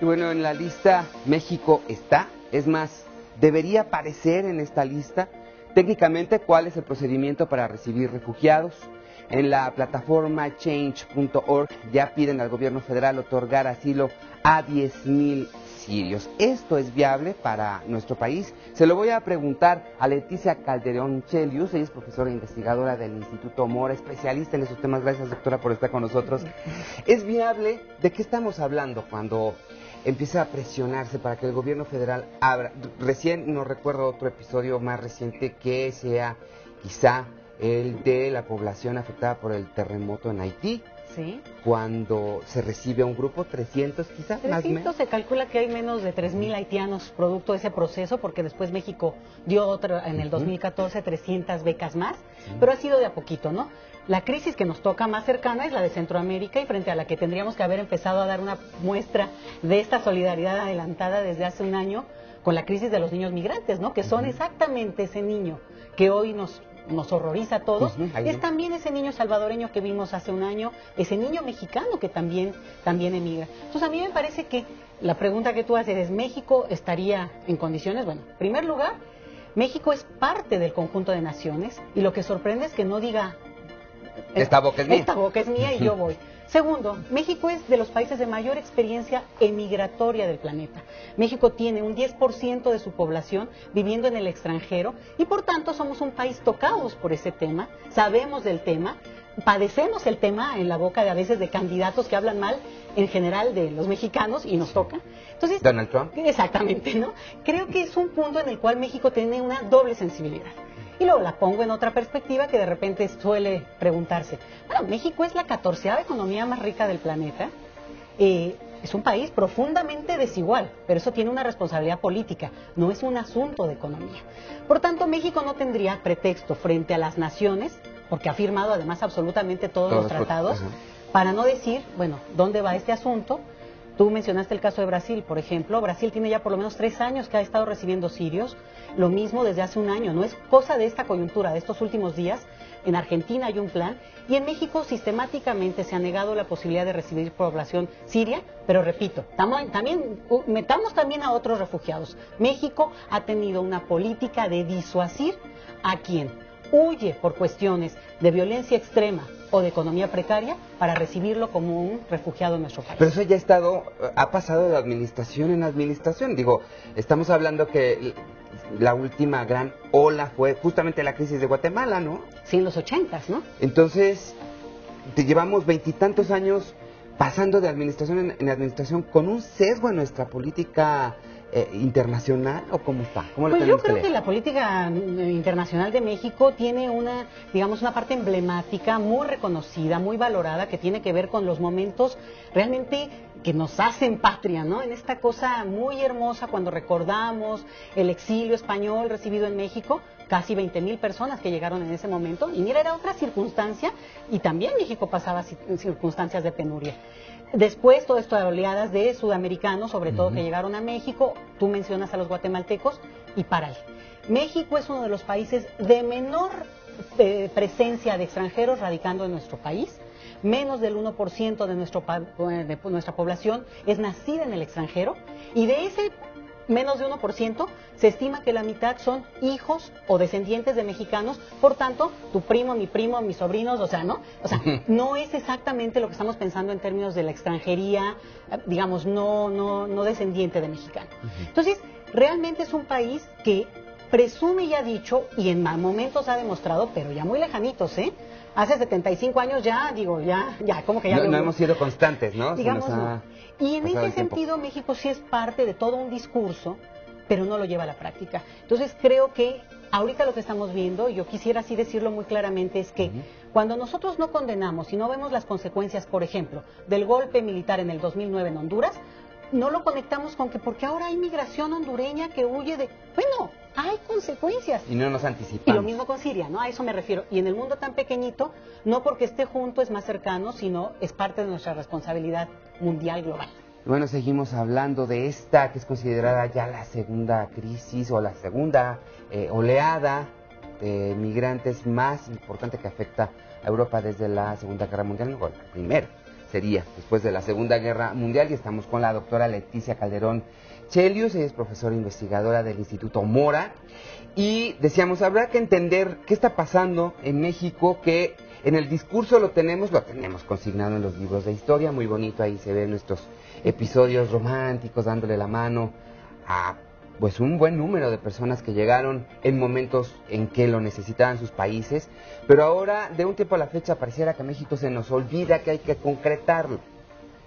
Y bueno, en la lista México está, es más, debería aparecer en esta lista. Técnicamente, ¿cuál es el procedimiento para recibir refugiados? En la plataforma change.org ya piden al gobierno federal otorgar asilo a 10,000 sirios. ¿Esto es viable para nuestro país? Se lo voy a preguntar a Leticia Calderón Chelius. Ella es profesora e investigadora del Instituto Mora, especialista en esos temas. Gracias, doctora, por estar con nosotros. ¿Es viable? ¿De qué estamos hablando cuando empieza a presionarse para que el gobierno federal abra? Recién, no recuerdo otro episodio más reciente que sea quizá el de la población afectada por el terremoto en Haití. Sí. Cuando se recibe a un grupo, 300 quizás, 300, se calcula que hay menos de 3,000 haitianos producto de ese proceso, porque después México dio otra, en el 2014, 300 becas más, pero ha sido de a poquito, ¿no? La crisis que nos toca más cercana es la de Centroamérica, y frente a la que tendríamos que haber empezado a dar una muestra de esta solidaridad adelantada desde hace un año con la crisis de los niños migrantes, ¿no? Que son exactamente ese niño que hoy nos horroriza a todos, es también ese niño salvadoreño que vimos hace un año, ese niño mexicano que también emigra. Entonces a mí me parece que la pregunta que tú haces es, ¿México estaría en condiciones? Bueno, en primer lugar, México es parte del conjunto de naciones, y lo que sorprende es que no diga esta boca es mía. Esta boca es mía y yo voy. Segundo, México es de los países de mayor experiencia emigratoria del planeta. México tiene un 10% de su población viviendo en el extranjero, y por tanto somos un país tocados por ese tema, sabemos del tema, padecemos el tema en la boca de a veces de candidatos que hablan mal en general de los mexicanos, y nos toca. Entonces, Donald Trump. Exactamente, ¿no? Creo que es un punto en el cual México tiene una doble sensibilidad. Y luego la pongo en otra perspectiva que de repente suele preguntarse. Bueno, México es la 14ª economía más rica del planeta. Es un país profundamente desigual, pero eso tiene una responsabilidad política, no es un asunto de economía. Por tanto, México no tendría pretexto frente a las naciones, porque ha firmado además absolutamente todos los tratados, para no decir, bueno, ¿dónde va este asunto? Tú mencionaste el caso de Brasil, por ejemplo. Brasil tiene ya por lo menos 3 años que ha estado recibiendo sirios, lo mismo desde hace un año, no es cosa de esta coyuntura, de estos últimos días. En Argentina hay un plan, y en México sistemáticamente se ha negado la posibilidad de recibir población siria, pero repito, metamos también a otros refugiados. México ha tenido una política de disuadir a quien huye por cuestiones de violencia extrema o de economía precaria, para recibirlo como un refugiado en nuestro país. Pero eso ya ha pasado de administración en administración. Digo, estamos hablando que la última gran ola fue justamente la crisis de Guatemala, ¿no? Sí, en los 80s, ¿no? Entonces, llevamos 20 y tantos años pasando de administración en administración, con un sesgo en nuestra política internacional, ¿o cómo está? ¿Cómo lo pues yo tenemos creo que que leer? la política internacional de México tiene una parte emblemática, muy reconocida, muy valorada, que tiene que ver con los momentos realmente que nos hacen patria, ¿no? En esta cosa muy hermosa cuando recordamos el exilio español recibido en México, casi 20,000 personas que llegaron en ese momento, y mira, era otra circunstancia, y también México pasaba circunstancias de penuria. Después, todo esto de oleadas de sudamericanos, sobre todo, que llegaron a México. Tú mencionas a los guatemaltecos, y párale. México es uno de los países de menor presencia de extranjeros radicando en nuestro país. Menos del 1% de nuestra población es nacida en el extranjero, y de ese menos de 1%, se estima que la mitad son hijos o descendientes de mexicanos. Por tanto, tu primo, mis sobrinos, no es exactamente lo que estamos pensando en términos de la extranjería, digamos, no descendiente de mexicano. Entonces, realmente es un país que presume y ha dicho, y en momentos ha demostrado, pero ya muy lejanitos, hace 75 años como que ya... No hemos sido constantes, ¿no? Digamos, no. Y en ese sentido, México sí es parte de todo un discurso, pero no lo lleva a la práctica. Entonces creo que ahorita lo que estamos viendo, y yo quisiera así decirlo muy claramente, es que cuando nosotros no condenamos y no vemos las consecuencias, por ejemplo, del golpe militar en el 2009 en Honduras, no lo conectamos con que porque ahora hay migración hondureña que huye de... Bueno, hay consecuencias. Y no nos anticipamos. Y lo mismo con Siria, ¿no? A eso me refiero. Y en el mundo tan pequeñito, no porque esté junto es más cercano, sino es parte de nuestra responsabilidad mundial global. Bueno, seguimos hablando de esta que es considerada ya la segunda crisis o la segunda oleada de migrantes más importante que afecta a Europa desde la Segunda Guerra Mundial, no, la primera. sería después de la Segunda Guerra Mundial, y estamos con la doctora Leticia Calderón Chelius. Ella es profesora investigadora del Instituto Mora, y decíamos, habrá que entender qué está pasando en México, que en el discurso lo tenemos consignado en los libros de historia, muy bonito, ahí se ven nuestros episodios románticos dándole la mano a pues un buen número de personas que llegaron en momentos en que lo necesitaban sus países, pero ahora de un tiempo a la fecha pareciera que a México se nos olvida que hay que concretarlo,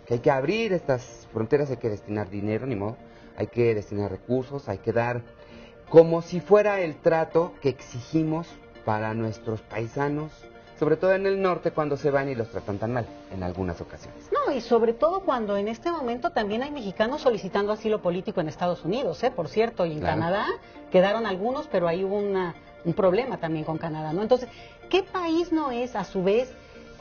que hay que abrir estas fronteras, hay que destinar dinero, ni modo, hay que destinar recursos, hay que dar como si fuera el trato que exigimos para nuestros paisanos, sobre todo en el norte, cuando se van y los tratan tan mal en algunas ocasiones. No, y sobre todo cuando en este momento también hay mexicanos solicitando asilo político en Estados Unidos, por cierto, y en Canadá quedaron algunos, pero ahí hubo un problema también con Canadá, ¿no? Entonces, ¿qué país no es, a su vez,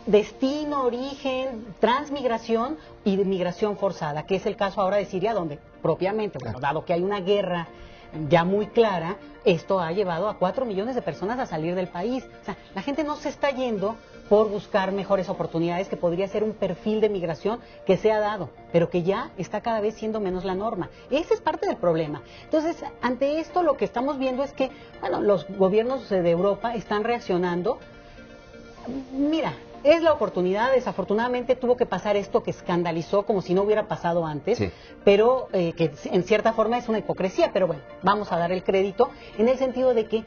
destino, origen, transmigración y migración forzada? Que es el caso ahora de Siria, donde propiamente, bueno, dado que hay una guerra ya muy clara, esto ha llevado a 4 millones de personas a salir del país. O sea, la gente no se está yendo por buscar mejores oportunidades, que podría ser un perfil de migración que se ha dado, pero que ya está cada vez siendo menos la norma. Ese es parte del problema. Entonces, ante esto lo que estamos viendo es que, bueno, los gobiernos de Europa están reaccionando. Mira, es la oportunidad, desafortunadamente tuvo que pasar esto que escandalizó como si no hubiera pasado antes, pero que en cierta forma es una hipocresía, pero bueno, vamos a dar el crédito en el sentido de que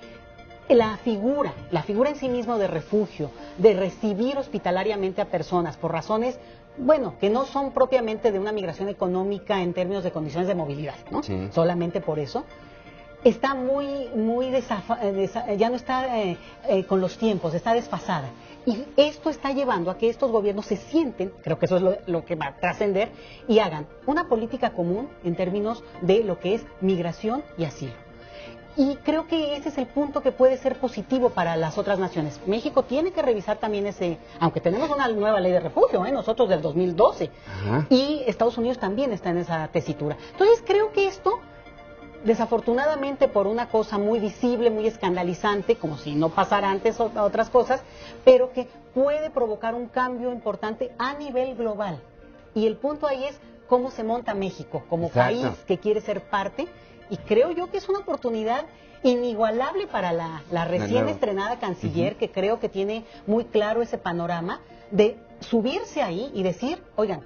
la figura en sí mismo de refugio, de recibir hospitalariamente a personas por razones, bueno, que no son propiamente de una migración económica en términos de condiciones de movilidad, ¿no? Solamente por eso, está ya no está con los tiempos, está desfasada. Y esto está llevando a que estos gobiernos se sienten, creo que eso es lo que va a trascender, y hagan una política común en términos de lo que es migración y asilo. Y creo que ese es el punto que puede ser positivo para las otras naciones. México tiene que revisar también aunque tenemos una nueva ley de refugio, nosotros del 2012, y Estados Unidos también está en esa tesitura. Entonces creo que esto, desafortunadamente por una cosa muy visible, muy escandalizante, como si no pasara antes otras cosas, pero que puede provocar un cambio importante a nivel global. Y el punto ahí es cómo se monta México como país que quiere ser parte, y creo yo que es una oportunidad inigualable para la recién estrenada canciller, que creo que tiene muy claro ese panorama de subirse ahí y decir, oigan,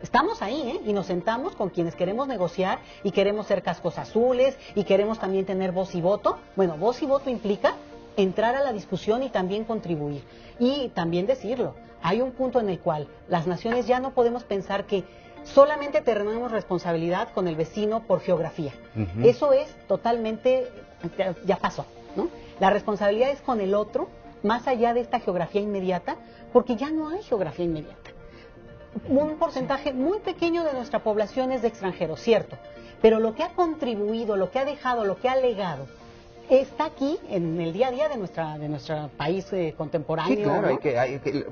estamos ahí, y nos sentamos con quienes queremos negociar y queremos ser cascos azules y queremos también tener voz y voto. Bueno, voz y voto implica entrar a la discusión y también contribuir. Y también decirlo, hay un punto en el cual las naciones ya no podemos pensar que solamente tenemos responsabilidad con el vecino por geografía. Eso es totalmente, ya pasó, ¿no? La responsabilidad es con el otro, más allá de esta geografía inmediata, porque ya no hay geografía inmediata. Un porcentaje muy pequeño de nuestra población es de extranjeros, cierto, pero lo que ha contribuido, lo que ha dejado, lo que ha legado, está aquí en el día a día de nuestro país contemporáneo. Sí, claro, ¿no? hay que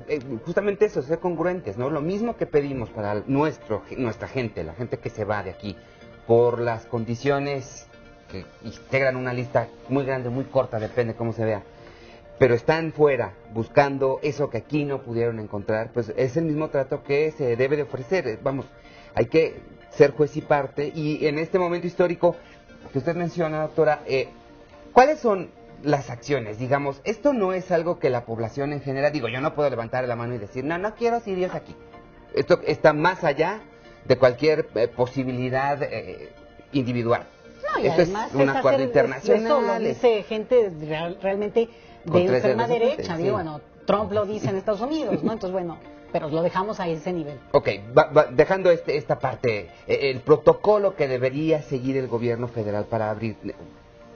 justamente eso, ser congruentes, ¿no? Lo mismo que pedimos para nuestra gente, la gente que se va de aquí, por las condiciones que integran una lista muy grande, muy corta, depende cómo se vea, pero están fuera buscando eso que aquí no pudieron encontrar, pues es el mismo trato que se debe de ofrecer. Vamos, hay que ser juez y parte, y en este momento histórico que usted menciona, doctora, ¿cuáles son las acciones? Digamos, esto no es algo que la población en general, digo, yo no puedo levantar la mano y decir, no quiero sirios aquí. Esto está más allá de cualquier posibilidad individual. No, y esto es un acuerdo internacional. Eso lo dice gente realmente de enferma derecha, digo, bueno, Trump lo dice en Estados Unidos, ¿no? Entonces, bueno, pero lo dejamos a ese nivel. Ok, dejando esta parte, el protocolo que debería seguir el gobierno federal para abrir,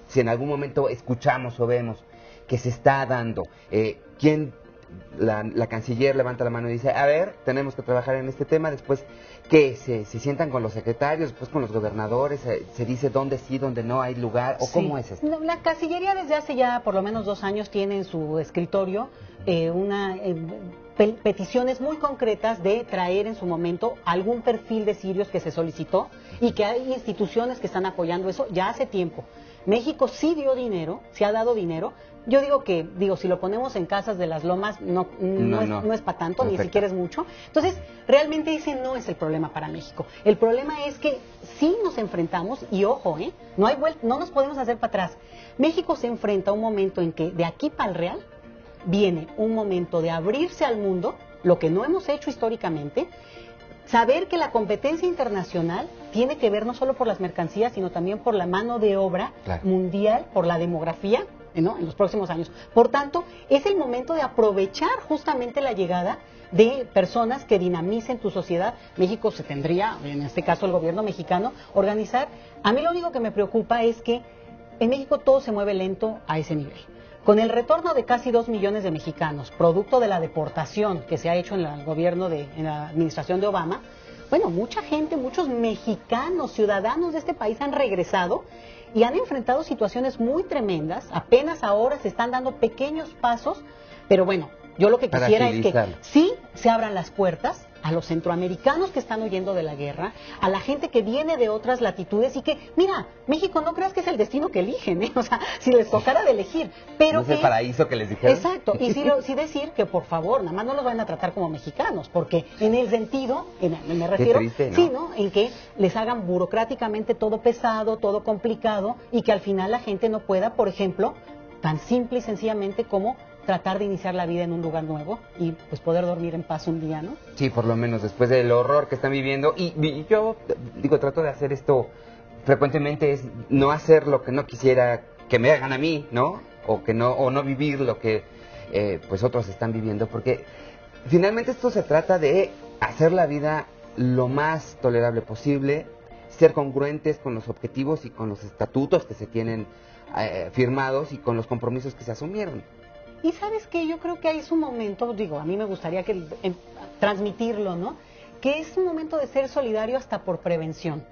si en algún momento escuchamos o vemos que se está dando, la canciller levanta la mano y dice, a ver, tenemos que trabajar en este tema, después que se sientan con los secretarios, después con los gobernadores, se dice dónde sí, dónde no hay lugar, o cómo es esto. La Cancillería desde hace ya por lo menos 2 años tiene en su escritorio peticiones muy concretas de traer en su momento algún perfil de sirios que se solicitó y que hay instituciones que están apoyando eso ya hace tiempo. México sí dio dinero, sí ha dado dinero. Yo digo, si lo ponemos en Casas de las Lomas, no es para tanto, ni siquiera es mucho. Entonces, realmente ese no es el problema para México. El problema es que sí nos enfrentamos, y ojo, no nos podemos hacer para atrás. México se enfrenta a un momento en que de aquí para el real viene un momento de abrirse al mundo, lo que no hemos hecho históricamente, saber que la competencia internacional tiene que ver no solo por las mercancías, sino también por la mano de obra mundial, por la demografía, ¿no?, en los próximos años. Por tanto, es el momento de aprovechar justamente la llegada de personas que dinamicen tu sociedad. México se tendría, en este caso el gobierno mexicano, organizar. A mí lo único que me preocupa es que en México todo se mueve lento a ese nivel. Con el retorno de casi 2 millones de mexicanos, producto de la deportación que se ha hecho en el gobierno en la administración de Obama, bueno, mucha gente, muchos mexicanos, ciudadanos de este país han regresado y han enfrentado situaciones muy tremendas. Apenas ahora se están dando pequeños pasos, pero bueno, yo lo que quisiera es que sí se abran las puertas a los centroamericanos que están huyendo de la guerra, a la gente que viene de otras latitudes y que, mira, México no creas que es el destino que eligen, o sea, si les tocara de elegir, pero no es el paraíso que les dijeron. Exacto, y sí decir que por favor, nada más no los van a tratar como mexicanos, porque en el sentido, me refiero, triste, ¿no? Sí, ¿no?, en que les hagan burocráticamente todo pesado, todo complicado, y que al final la gente no pueda, por ejemplo, tan simple y sencillamente como tratar de iniciar la vida en un lugar nuevo y pues poder dormir en paz un día, ¿no? Sí, por lo menos después del horror que están viviendo. Y yo digo, trato de hacer esto frecuentemente, es no hacer lo que no quisiera que me hagan a mí, ¿no? O no vivir lo que pues otros están viviendo, porque finalmente esto se trata de hacer la vida lo más tolerable posible, ser congruentes con los objetivos y con los estatutos que se tienen firmados y con los compromisos que se asumieron. Y sabes que yo creo que ahí es un momento, digo, a mí me gustaría transmitirlo, ¿no? Que es un momento de ser solidario hasta por prevención.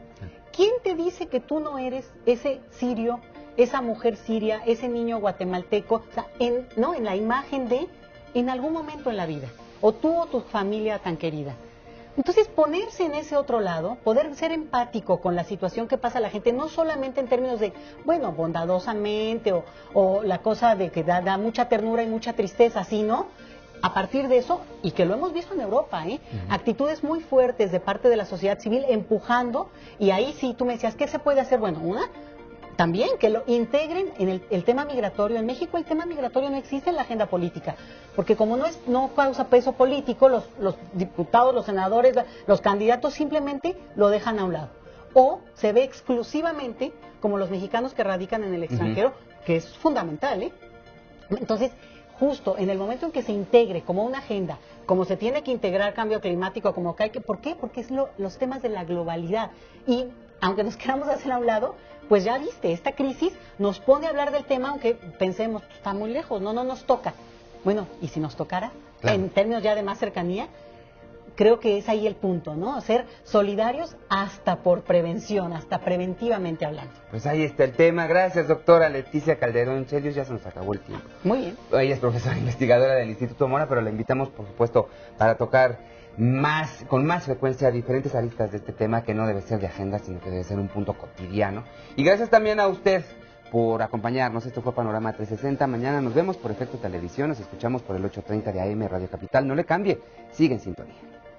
¿Quién te dice que tú no eres ese sirio, esa mujer siria, ese niño guatemalteco, o sea, en la imagen de en algún momento en la vida, o tú o tu familia tan querida? Entonces, ponerse en ese otro lado, poder ser empático con la situación que pasa a la gente, no solamente en términos de, bueno, bondadosamente o la cosa de que da mucha ternura y mucha tristeza, sino a partir de eso, y que lo hemos visto en Europa, actitudes muy fuertes de parte de la sociedad civil empujando, y ahí sí tú me decías, ¿qué se puede hacer? Bueno, también que lo integren en el tema migratorio. En México el tema migratorio no existe en la agenda política, porque como no causa peso político, los diputados, los senadores, los candidatos simplemente lo dejan a un lado. O se ve exclusivamente como los mexicanos que radican en el extranjero, que es fundamental, Entonces, justo en el momento en que se integre como una agenda, como se tiene que integrar cambio climático, ¿por qué? Porque es los temas de la globalidad. Y aunque nos queramos hacer a un lado, pues ya viste, esta crisis nos pone a hablar del tema, aunque pensemos, está muy lejos, no nos toca. Bueno, ¿y si nos tocara? Claro. En términos ya de más cercanía, creo que es ahí el punto, ¿no? Ser solidarios hasta por prevención, hasta preventivamente hablando. Pues ahí está el tema. Gracias, doctora Leticia Calderón Chelios. Ya se nos acabó el tiempo. Muy bien. Ella es profesora investigadora del Instituto Mora, pero la invitamos, por supuesto, para tocar con más frecuencia diferentes aristas de este tema, que no debe ser de agenda, sino que debe ser un punto cotidiano. Y gracias también a usted por acompañarnos. Esto fue Panorama 360. Mañana nos vemos por Efecto Televisión. Nos escuchamos por el 8:30 de AM Radio Capital. No le cambie. Sigue en sintonía.